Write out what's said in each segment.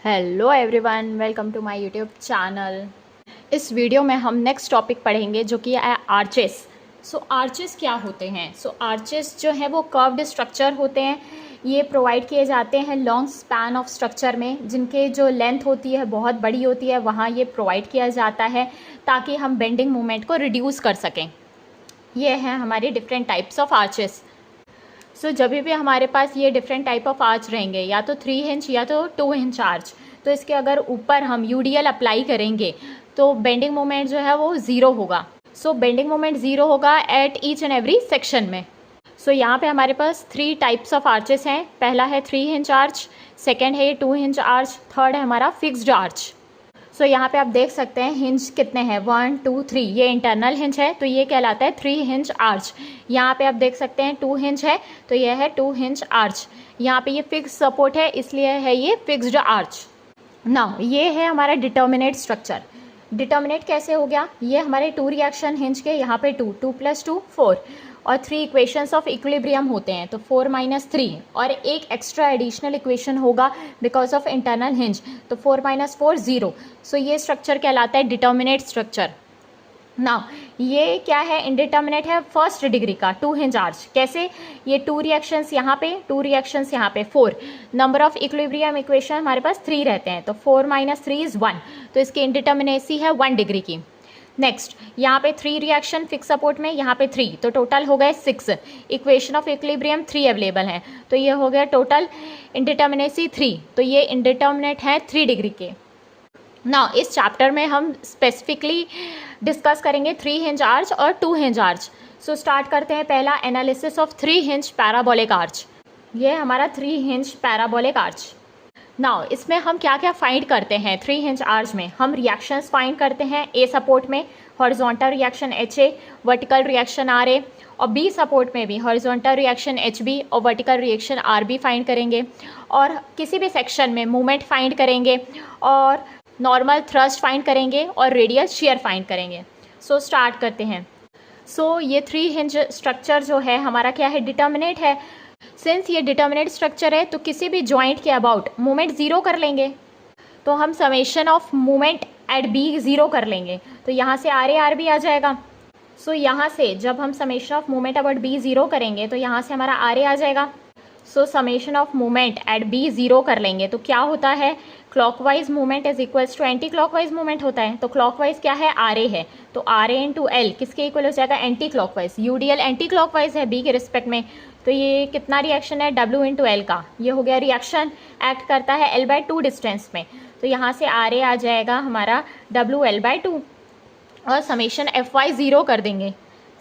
Hello everyone, welcome to my YouTube channel. इस video में हम नेक्स्ट टॉपिक पढ़ेंगे जो कि है आर्चेस। आर्चेस क्या होते हैं? आर्चेस जो है वो कर्व्ड स्ट्रक्चर होते हैं। ये प्रोवाइड किए जाते हैं लॉन्ग स्पैन ऑफ स्ट्रक्चर में, जिनके जो लेंथ होती है बहुत बड़ी होती है, वहाँ ये प्रोवाइड किया जाता है ताकि हम बेंडिंग मोमेंट को रिड्यूस कर सकें। ये हैं हमारे डिफरेंट टाइप्स ऑफ आर्चेस। जब भी हमारे पास ये डिफरेंट टाइप ऑफ आर्च रहेंगे, या तो 3 इंच या तो 2 इंच आर्च, तो इसके अगर ऊपर हम यूडीएल अप्लाई करेंगे तो बेंडिंग मोमेंट जो है वो ज़ीरो होगा। बेंडिंग मोमेंट ज़ीरो होगा at each and every section में। यहाँ पे हमारे पास 3 टाइप्स ऑफ आर्चेस हैं। पहला है 3 इंच आर्च, सेकेंड है 2 इंच आर्च, थर्ड है हमारा फिक्स्ड आर्च। यहाँ पे आप देख सकते हैं हिंज कितने हैं, 1 2 3। ये इंटरनल हिंज है तो ये कहलाता है 3 इंच आर्च। यहाँ पे आप देख सकते हैं 2 इंच है तो ये है 2 इंच आर्च। यहाँ पे ये फिक्स सपोर्ट है इसलिए है ये फिक्स्ड आर्च। नाउ ये है हमारा डिटर्मिनेट स्ट्रक्चर। डिटर्मिनेट कैसे हो गया? ये हमारे 2 रिएक्शन हिंज के, यहाँ पे 2 2 + 2 4 और 3 इक्वेशंस ऑफ इक्विलिब्रियम होते हैं, तो 4 - 3 और एक एक्स्ट्रा एडिशनल इक्वेशन होगा बिकॉज ऑफ इंटरनल हिंज, तो 4 - 4 0। ये स्ट्रक्चर कहलाता है डिटर्मिनेट स्ट्रक्चर। नाउ ये क्या है? इनडिटर्मिनेट है फर्स्ट डिग्री का 2 इंच आर्च। कैसे? ये 2 रिएक्शंस यहाँ पे, 2 रिएक्शंस यहाँ पे, 4। नंबर ऑफ इक्विलिब्रियम इक्वेशन हमारे पास 3 रहते हैं, तो 4 - 3 = 1, तो इसकी इनडिटर्मिनेसी है 1 डिग्री की। नेक्स्ट यहाँ पे 3 रिएक्शन फिक्स सपोर्ट में, यहाँ पे 3, तो टोटल हो गए 6। इक्वेशन ऑफ इक्विलिब्रियम 3 अवेलेबल हैं, तो ये हो गया टोटल इनडिटर्मिनेसी 3, तो ये इनडिटर्मिनेट है 3 डिग्री के। ना इस चैप्टर में हम स्पेसिफिकली डिस्कस करेंगे 3 इंच आर्च और 2 इंच आर्च। स्टार्ट करते हैं पहला analysis of 3 inch parabolic arch. ये हमारा 3 इंच पैराबोलिक आर्च। नाउ इसमें हम क्या क्या फाइंड करते हैं? 3 इंच आर्च में हम रिएक्शंस फाइंड करते हैं। ए सपोर्ट में horizontal reaction HA, vertical reaction RA, और बी सपोर्ट में भी हॉरिजॉन्टल रिएक्शन HB और वर्टिकल रिएक्शन RB फाइंड करेंगे। और किसी भी सेक्शन में मूवमेंट फाइंड करेंगे, और नॉर्मल थ्रस्ट फाइंड करेंगे, और रेडियल शेयर फाइंड करेंगे। स्टार्ट करते हैं। ये 3 इंच स्ट्रक्चर जो है हमारा क्या है? डिटर्मिनेट है। सिंस ये डिटर्मिनेट स्ट्रक्चर है तो किसी भी जॉइंट के अबाउट मूवमेंट ज़ीरो कर लेंगे, तो हम summation of movement at B zero कर लेंगे, तो यहाँ से RA RB आ जाएगा। यहाँ से जब हम summation of movement about B zero करेंगे तो यहाँ से हमारा RA आ जाएगा। Summation of movement at B zero कर लेंगे तो क्या होता है? Clockwise movement is equals to anti clockwise movement होता है। तो क्लॉकवाइज क्या है? RA है, तो RA × L किसके इक्वल हो जाएगा? Anti clockwise. UDL anti clockwise है बी के रिस्पेक्ट में, तो ये कितना रिएक्शन है? W × L का। ये हो गया रिएक्शन एक्ट करता है L/2 डिस्टेंस में, तो यहाँ से RA आ जाएगा हमारा WL/2, और समेशन FY ज़ीरो कर देंगे।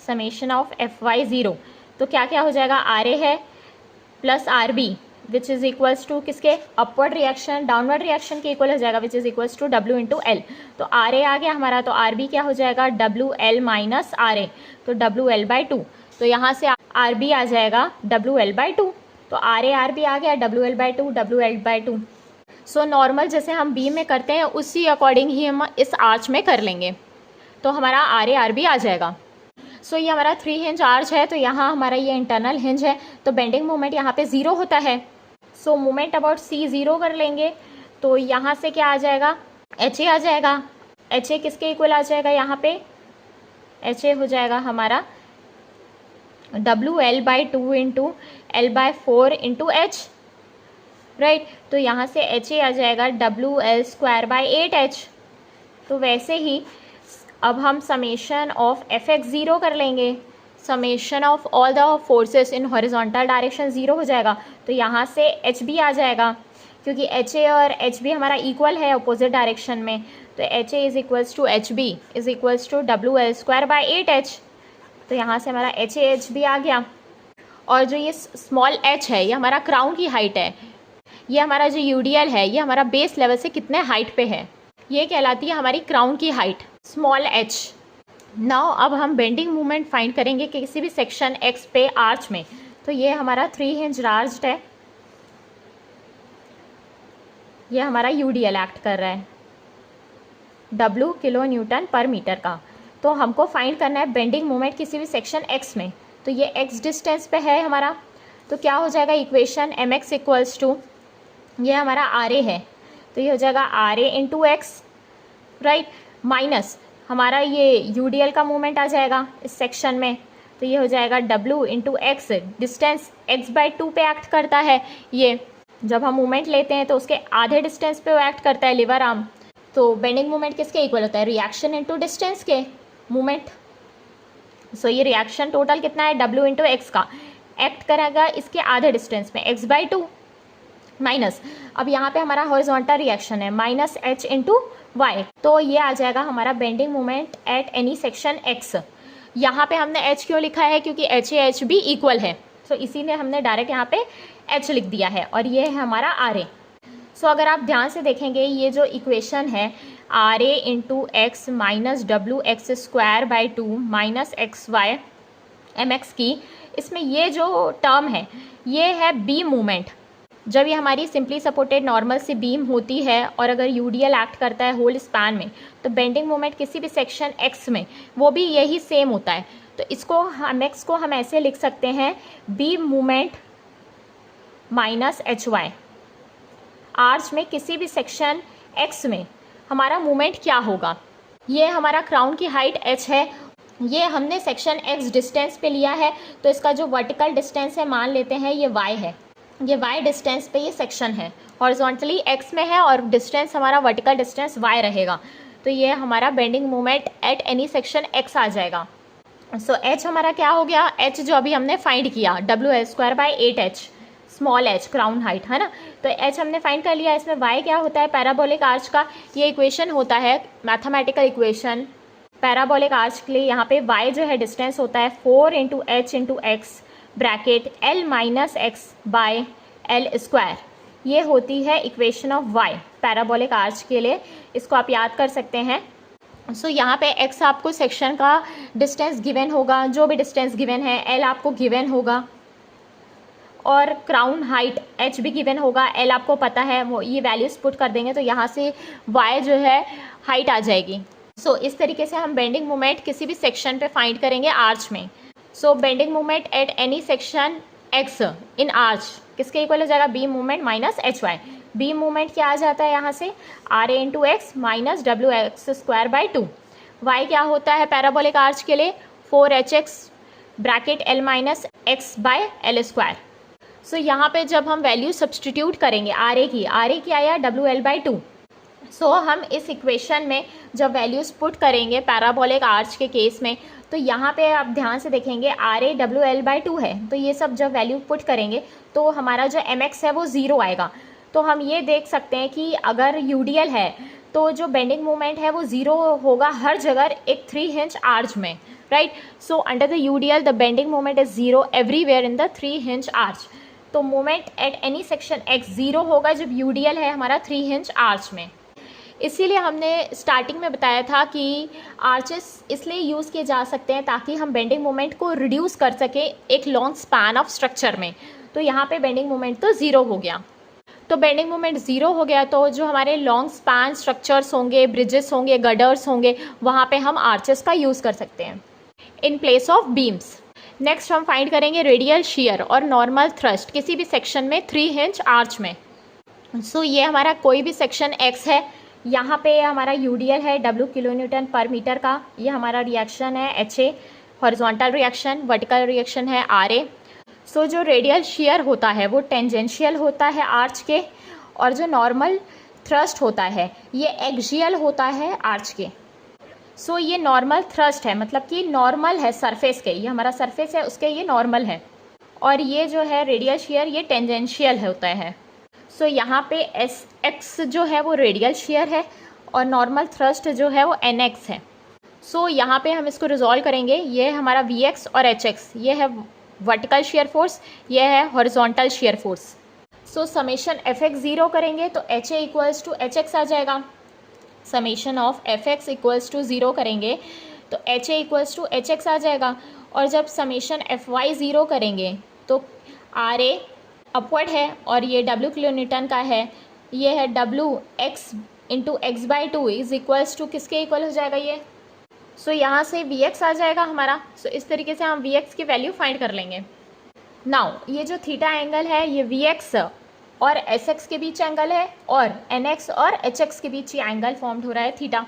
समेशन ऑफ FY ज़ीरो, तो क्या क्या हो जाएगा? RA है plus RB which is equals to किसके? अपवर्ड रिएक्शन डाउनवर्ड रिएक्शन के इक्वल हो जाएगा, which is equals to W × L। तो RA आ गया हमारा, तो RB क्या हो जाएगा? WL - RA, तो WL/2। तो यहाँ से RB आ जाएगा WL/2, तो RA RB आ गया, WL/2 WL/2। नॉर्मल जैसे हम बीम में करते हैं उसी अकॉर्डिंग ही हम इस आर्च में कर लेंगे, तो हमारा RA RB आ जाएगा। ये हमारा 3 इंच आर्च है, तो यहाँ हमारा ये इंटरनल हिंज है, तो बेंडिंग मोमेंट यहाँ पे ज़ीरो होता है। मूवमेंट अबाउट C ज़ीरो कर लेंगे, तो यहाँ से क्या आ जाएगा? HA आ जाएगा। HA किसके इक्वल आ जाएगा? यहाँ पे HA हो जाएगा हमारा WL/2 × L/4 × H, राइट। तो यहाँ से HA आ जाएगा WL²/8H। तो वैसे ही अब हम समेशन ऑफ FX ज़ीरो कर लेंगे। Summation of all the forces in horizontal direction zero हो जाएगा, तो यहाँ से HB आ जाएगा, क्योंकि HA और HB हमारा इक्वल है अपोजिट डायरेक्शन में, तो HA is equals to HB is equals to WL²/8H। तो यहाँ से हमारा HA HB आ गया। और जो ये स्मॉल h है ये हमारा क्राउन की हाइट है। ये हमारा जो UDL है ये हमारा बेस लेवल से कितने हाइट पे है, ये कहलाती है हमारी क्राउन की हाइट, स्मॉल h। नाउ अब हम बेंडिंग मूवमेंट फाइंड करेंगे कि किसी भी सेक्शन X पे आर्च में। तो ये हमारा 3 इंच आर्च है, ये हमारा UDL एक्ट कर रहा है W kN/m का। तो हमको फाइंड करना है बेंडिंग मोमेंट किसी भी सेक्शन X में, तो ये X डिस्टेंस पे है हमारा, तो क्या हो जाएगा? इक्वेशन mx इक्वल्स टू, ये हमारा RA है, तो ये हो जाएगा R A into x, right, minus हमारा ये यूडीएल का मूवमेंट आ जाएगा इस सेक्शन में, तो ये हो जाएगा W into x, distance x/2 पे एक्ट करता है ये, जब हम मूवमेंट लेते हैं तो उसके आधे डिस्टेंस पे वो एक्ट करता है लिवर आर्म। तो बेंडिंग मूवमेंट किसके इक्वल होता है, रिएक्शन इंटू डिस्टेंस के मूवमेंट। सो ये रिएक्शन टोटल कितना है, डब्ल्यू इंटू एक्स का, एक्ट करेगा इसके आधे डिस्टेंस में x/2 माइनस, अब यहाँ पे हमारा हॉरिजॉन्टल रिएक्शन है माइनस h इंटू वाई, तो ये आ जाएगा हमारा bending moment at any section x। यहाँ पे हमने h क्यों लिखा है, क्योंकि h ए एच भी इक्वल है, तो इसीलिए हमने डायरेक्ट यहाँ पे h लिख दिया है, और ये है हमारा आर ए। सो अगर आप ध्यान से देखेंगे ये जो इक्वेशन है R A into x minus W x square by 2 minus x y M x की, इसमें ये जो टर्म है ये है बीम मूवमेंट। जब ये हमारी सिंपली सपोर्टेड नॉर्मल सी बीम होती है और अगर यूडीएल एक्ट करता है होल स्पैन में, तो बेंडिंग मोमेंट किसी भी सेक्शन एक्स में वो भी यही सेम होता है। तो इसको हम एक्स को हम ऐसे लिख सकते हैं beam movement minus H y. Arch में किसी भी सेक्शन एक्स में हमारा मूवमेंट क्या होगा, ये हमारा क्राउन की हाइट h है, ये हमने सेक्शन x डिस्टेंस पे लिया है, तो इसका जो वर्टिकल डिस्टेंस है मान लेते हैं ये y है, ये y डिस्टेंस पे ये सेक्शन है, हॉरिजॉन्टली x में है और डिस्टेंस हमारा वर्टिकल डिस्टेंस y रहेगा, तो ये हमारा bending moment at any section x आ जाएगा। सो h हमारा क्या हो गया, h जो अभी हमने फाइंड किया W²/8h small h crown height है ना, तो h हमने फाइंड कर लिया। इसमें y क्या होता है, पैराबोलिक आर्च का ये इक्वेशन होता है, मैथमेटिकल इक्वेशन पैराबोलिक आर्च के लिए। यहाँ पे y जो है डिस्टेंस होता है 4 into H into x bracket l minus X by L square, ये होती है equation of y parabolic arch के लिए, इसको आप याद कर सकते हैं। सो यहाँ पे x आपको सेक्शन का डिस्टेंस गिवन होगा, जो भी डिस्टेंस गिवन है, l आपको गिवन होगा और क्राउन हाइट h भी गिवन होगा, l आपको पता है, वो ये वैल्यूज पुट कर देंगे तो यहाँ से y जो है हाइट आ जाएगी। सो इस तरीके से हम बेंडिंग मोमेंट किसी भी सेक्शन पे फाइंड करेंगे आर्च में। So bending moment at any section x in arch किसके इक्वल हो जाएगा, beam movement minus H Y. Beam movement क्या आ जाता है यहाँ से, R A into x minus W x square by 2। Y क्या होता है पैराबोलिक आर्च के लिए, 4hx bracket l minus X by L square. So यहाँ पे जब हम वैल्यू सब्सटीट्यूट करेंगे आर ए की आया WL/2। सो हम इस इक्वेशन में जब वैल्यूज़ पुट करेंगे पैराबोलिक आर्च के केस में, तो यहाँ पे आप ध्यान से देखेंगे आर ए WL/2 है, तो ये सब जब वैल्यू पुट करेंगे तो हमारा जो mx है वो 0 आएगा। तो हम ये देख सकते हैं कि अगर यूडीएल है तो जो बेंडिंग मोमेंट है वो 0 होगा हर जगह एक 3 इंच आर्च में, right. So under the UDL the bending moment is 0 everywhere in the 3 inch arch. तो moment at any section x 0 होगा जब यूडीएल है हमारा 3 इंच आर्च में। इसीलिए हमने स्टार्टिंग में बताया था कि आर्चेस इसलिए यूज़ किए जा सकते हैं ताकि हम बेंडिंग मोमेंट को रिड्यूस कर सकें एक लॉन्ग स्पैन ऑफ स्ट्रक्चर में। तो यहाँ पे बेंडिंग मोमेंट तो 0 हो गया, तो बेंडिंग मोमेंट 0 हो गया, तो जो हमारे लॉन्ग स्पैन स्ट्रक्चर्स होंगे, ब्रिजेस होंगे, गडर्स होंगे, वहाँ पे हम आर्चेस का यूज़ कर सकते हैं in place of beams. Next हम फाइंड करेंगे रेडियल शियर और नॉर्मल थ्रस्ट किसी भी सेक्शन में 3 इंच आर्च में। सो ये हमारा कोई भी सेक्शन x है, यहाँ पे हमारा यूडीएल है W किलो न्यूटन पर मीटर का, ये हमारा रिएक्शन है HA horizontal reaction, vertical reaction है RA। सो जो रेडियल शियर होता है वो टेंजेंशियल होता है आर्च के, और जो नॉर्मल थ्रस्ट होता है ये एक्सियल होता है आर्च के। सो ये नॉर्मल थ्रस्ट है, मतलब कि नॉर्मल है सरफेस के, ये हमारा सरफेस है उसके ये नॉर्मल है, और ये जो है रेडियल शियर ये टेंजेंशियल होता है। सो यहाँ पे SX जो है वो रेडियल शियर है और नॉर्मल थ्रस्ट जो है वो NX है। सो यहाँ पे हम इसको रिजॉल्व करेंगे, ये है हमारा VX और HX, ये है वर्टिकल शियर फोर्स, ये है horizontal shear force. So summation FX 0 करेंगे तो HA इक्वल्स टू HX आ जाएगा, summation of FX equals to 0 करेंगे तो HA इक्वल्स टू HX आ जाएगा, और जब समेशन FY 0 करेंगे तो RA अपवर्ड है और ये W किलो न्यूटन का है, ये है WX into x/2 is equals to किसके इक्वल हो जाएगा ये। सो यहाँ से VX आ जाएगा हमारा। सो इस तरीके से हम VX की वैल्यू फाइंड कर लेंगे। नाउ ये जो थीटा एंगल है ये VX और एस एक्स के बीच एंगल है और एन एक्स और एच एक्स के बीच ये एंगल फॉर्म्ड हो रहा है थीटा।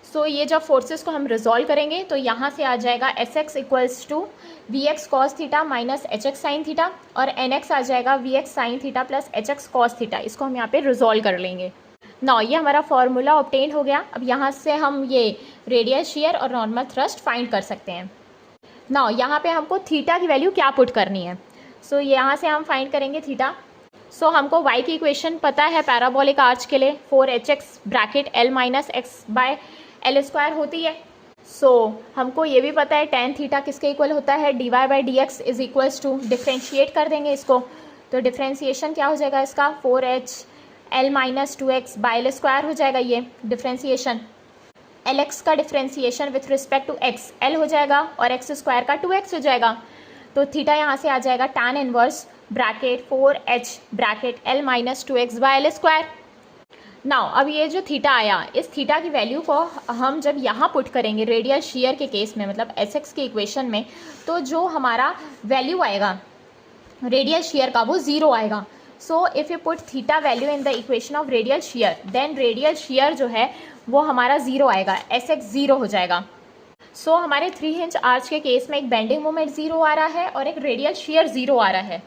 सो ये जब फोर्सेस को हम रिजॉल्व करेंगे तो यहाँ से आ जाएगा S x equals to V x cos theta minus H x sine theta, और एन एक्स आ जाएगा V x sine theta plus H x cos theta. इसको हम यहाँ पे रिजॉल्व कर लेंगे। नाउ ये हमारा फॉर्मूला ऑब्टेन हो गया। अब यहाँ से हम ये रेडियल शियर और नॉर्मल थ्रस्ट फाइंड कर सकते हैं। नाउ यहाँ पे हमको थीटा की वैल्यू क्या पुट करनी है। सो यहाँ से हम फाइंड करेंगे थीटा। सो हमको y की इक्वेशन पता है पैराबोलिक आर्च के लिए 4hx bracket l minus X by L square होती है। सो हमको ये भी पता है tan थीटा किसके इक्वल होता है, dy by D x is equals to, differentiate कर देंगे इसको तो डिफ्रेंशिएशन क्या हो जाएगा इसका 4h l minus 2x by L square हो जाएगा। ये डिफ्रेंशिएशन lx का differentiation with respect to x l हो जाएगा और एक्स स्क्वायर का 2x हो जाएगा। तो थीटा यहाँ से आ जाएगा tan inverse bracket 4h bracket l minus 2x by L square. Now अब ये जो थीटा आया, इस थीटा की वैल्यू को हम जब यहाँ पुट करेंगे रेडियल शियर के केस में, मतलब एस एक्स की इक्वेशन में, तो जो हमारा वैल्यू आएगा रेडियल शियर का वो 0 आएगा। So if you put theta value in the equation of radial shear then radial shear जो है वो हमारा 0 आएगा, एस एक्स 0 हो जाएगा। सो हमारे 3 इंच आर्च के केस में एक बेंडिंग मोमेंट 0 आ रहा है और एक रेडियल शियर 0 आ रहा है।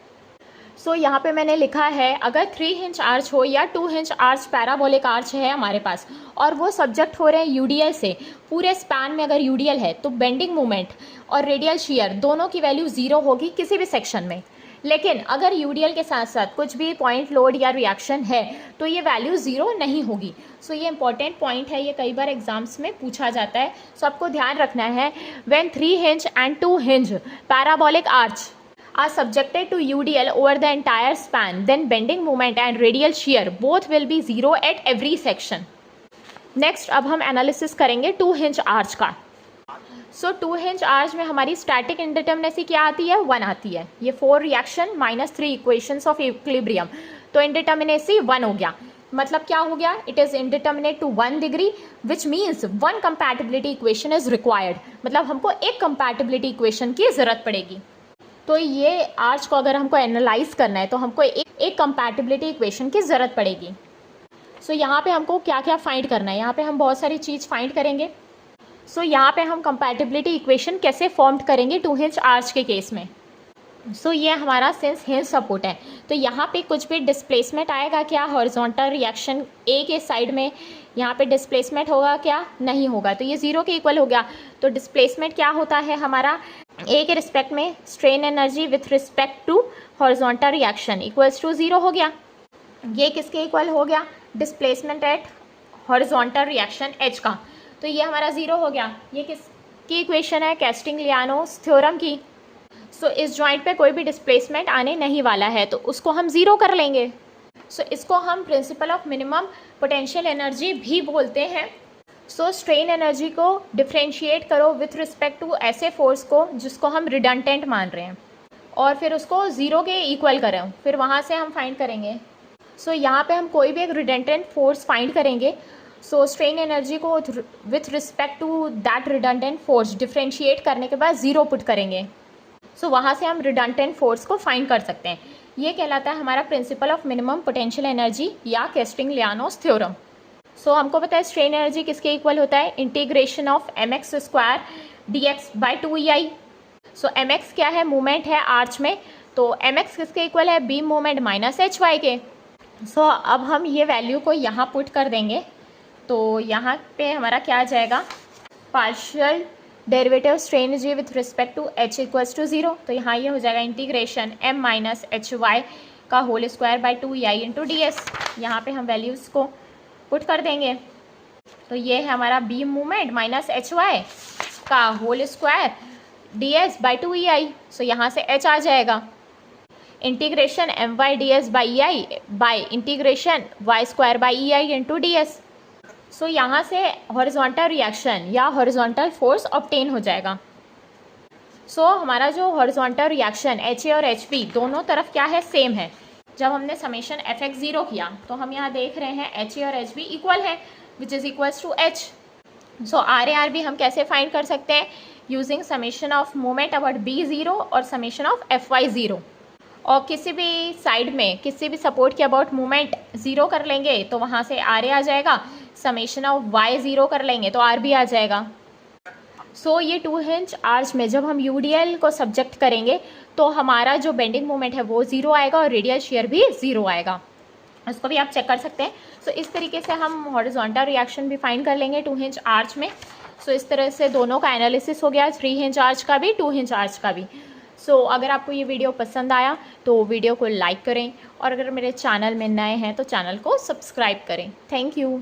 सो यहाँ पे मैंने लिखा है अगर 3 इंच आर्च हो या 2 इंच आर्च पैराबोलिक आर्च है हमारे पास और वो सब्जेक्ट हो रहे हैं यूडीएल से, पूरे स्पैन में अगर यूडीएल है तो बेंडिंग मोमेंट और रेडियल शियर दोनों की वैल्यू 0 होगी किसी भी सेक्शन में। लेकिन अगर यूडीएल के साथ साथ कुछ भी पॉइंट लोड या रिएक्शन है तो ये वैल्यू 0 नहीं होगी। सो ये इंपॉर्टेंट पॉइंट है, ये कई बार एग्जाम्स में पूछा जाता है। सो आपको ध्यान रखना है when 3 inch and 2 inch parabolic arch are subjected to UDL over the entire span, then bending moment and radial shear both will be 0 at every section. Next अब हम एनालिसिस करेंगे 2 इंच आर्च का। सो 2 इंच आर्च में हमारी static indeterminacy क्या आती है, 1 आती है। ये 4 reaction minus 3 equations of equilibrium, तो इंडिटर्मिनेसी 1 हो गया। मतलब क्या हो गया, it is indeterminate to 1 degree which means 1 compatibility equation is required. मतलब हमको एक कंपैटिबिलिटी इक्वेशन की जरूरत पड़ेगी। तो ये आर्च को अगर हमको एनालाइज करना है तो हमको एक कंपैटिबिलिटी इक्वेशन की ज़रूरत पड़ेगी। सो यहाँ पे हमको क्या क्या फाइंड करना है, यहाँ पे हम बहुत सारी चीज़ फाइंड करेंगे। सो यहाँ पे हम कंपैटिबिलिटी इक्वेशन कैसे फॉर्म करेंगे 2 इंच आर्च के केस में। सो ये हमारा सिंस हिंज सपोर्ट है तो यहाँ पे कुछ भी डिस्प्लेसमेंट आएगा क्या, हॉरिजॉन्टल रिएक्शन ए के साइड में यहाँ पे डिस्प्लेसमेंट होगा क्या, नहीं होगा। तो ये 0 के इक्वल हो गया। तो डिस्प्लेसमेंट क्या होता है हमारा, ए के रिस्पेक्ट में strain energy with respect to horizontal reaction equals to 0 हो गया। ये किसके इक्वल हो गया, displacement at horizontal reaction H का, तो ये हमारा 0 हो गया। ये किसकी इक्वेशन है, कैस्टिंग-लियानोस थ्योरम की। सो इस जॉइंट पे कोई भी डिस्प्लेसमेंट आने नहीं वाला है तो उसको हम 0 कर लेंगे। सो इसको हम principle of minimum potential energy भी बोलते हैं। सो स्ट्रेन एनर्जी को डिफ्रेंशिएट करो विथ रिस्पेक्ट टू ऐसे फोर्स को जिसको हम रिडंडेंट मान रहे हैं और फिर उसको 0 के इक्वल करें, फिर वहाँ से हम फाइंड करेंगे। सो यहाँ पे हम कोई भी एक रिडंडेंट फोर्स फाइंड करेंगे। सो स्ट्रेन एनर्जी को with respect to that redundant force differentiate करने के बाद 0 पुट करेंगे। सो वहाँ से हम रिडंडेंट फोर्स को फाइंड कर सकते हैं। ये कहलाता है हमारा principle of minimum potential energy या कैस्टिंग-लियानोस थ्योरम। सो हमको पता है स्ट्रेन एनर्जी किसके इक्वल होता है, integration of M x square D x by 2EI। So M x क्या है, मूवमेंट है आर्च में, तो एम एक्स किसके इक्वल है, beam movement minus H y के। सो अब हम ये वैल्यू को यहाँ पुट कर देंगे तो यहाँ पे हमारा क्या आ जाएगा, partial derivative strain energy with respect to H equals to 0। तो यहाँ ये हो जाएगा integration M minus H Y का whole square by 2EI into D S. यहाँ पर हम वैल्यूज़ को पुट कर देंगे तो ये है हमारा beam movement minus H Y का whole square D S by 2EI। So यहाँ से एच आ जाएगा, integration M Y D S by E I by integration Y square by E I into D S. So यहाँ से horizontal reaction या horizontal force obtain हो जाएगा। सो हमारा जो हॉरिजॉन्टल रिएक्शन एच ए और एच बी दोनों तरफ क्या है, सेम है। जब हमने समेशन एफ एक्स 0 किया तो हम यहाँ देख रहे हैं एच ए और एच बी इक्वल है which is equals to H. So R A R B हम कैसे फाइंड कर सकते हैं, using summation of moment about B 0 और समेशन ऑफ एफ वाई 0। और किसी भी साइड में किसी भी सपोर्ट के अबाउट मूवमेंट ज़ीरो कर लेंगे तो वहाँ से आर ए आ जाएगा, समेशन ऑफ वाई ज़ीरो कर लेंगे तो आर भी आ जाएगा। सो ये 2 हिंज आर्च में जब हम यूडीएल को सब्जेक्ट करेंगे तो हमारा जो बेंडिंग मोमेंट है वो ज़ीरो आएगा और रेडियल शेयर भी ज़ीरो आएगा। उसको भी आप चेक कर सकते हैं। सो इस तरीके से हम हॉरिजॉन्टल रिएक्शन भी फाइंड कर लेंगे 2 हिंज आर्च में। सो इस तरह से दोनों का एनालिसिस हो गया, 3 हिंज आर्च का भी, 2 हिंज आर्च का भी। सो अगर आपको ये वीडियो पसंद आया तो वीडियो को लाइक करें और अगर मेरे चैनल में नए हैं तो चैनल को सब्सक्राइब करें। Thank you.